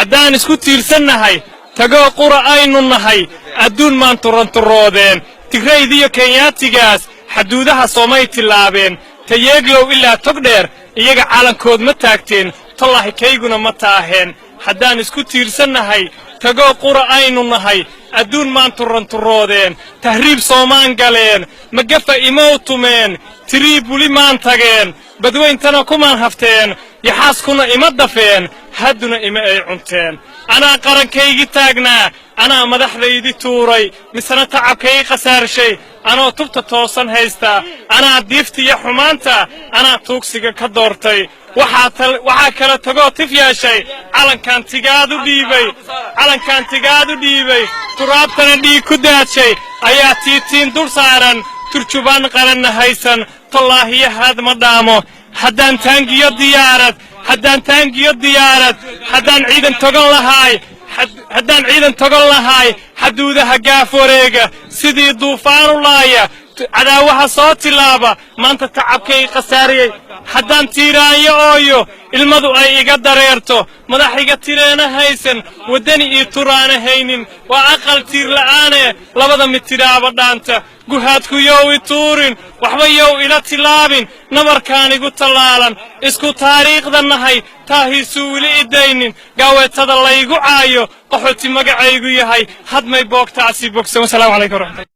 haddaan isku tiirsannahay tagoo qura aynu nahay adduun maan turanturoodeen tigraydiyo kenyaatigaas xaduudaha soomay tillaabeen tayeeglow ilaa togdheer iyaga calankood ma taagteen tollahi kayguna ma taaheen haddaan isku tiirsannahay tagoo qura aynu nahay adduun maan turanturoodeen tahriib soomaan galeen magafa imow tumeen tiriibuli maan tageen badweyntana kumaan hafteen yaxaaskuna ima dafeen hadduna ima ay cunteen anaa qarankaygii taagnaa anaa madaxdaydii tuuray misena tacabkaygii khasaarshay anoo tubta toosan haystaa anaa diiftiiyo xumaanta anaa tuugsiga ka doortay waxaa kala tagoo tif yeeshay calankaan tigaadu dhiibay turaabtana dhiig ku daadshay ayaa tiitiin dul saaran turjubaan qaranna haysan tollaahiyahaad ma dhaamo haddaan taangiyo diyaarad haddaan ciidan togan lahaay xaduudaha gaaf wareega sidii duufaanu laaya cadaawaha soo tilaaba maanta tacabkay khasaariyey haddaan tiiraanyo ooyo ilmadu ay iga dareerto madaxiga tireena haysan waddani iyo turaana haynin waa aqal tiir la'aane labada mid tidhaaba dhaanta guhaadku yow i tuurin waxba yow ila tilaabin nabarkaan igu tallaalan isku taariikhda nahay taahiisuu weli idaynin gaaweetada laygu caayo qaxooti magacaygu yahay hadmay boogtaasi bogsan wasalaamu calaykum waraxmatullahi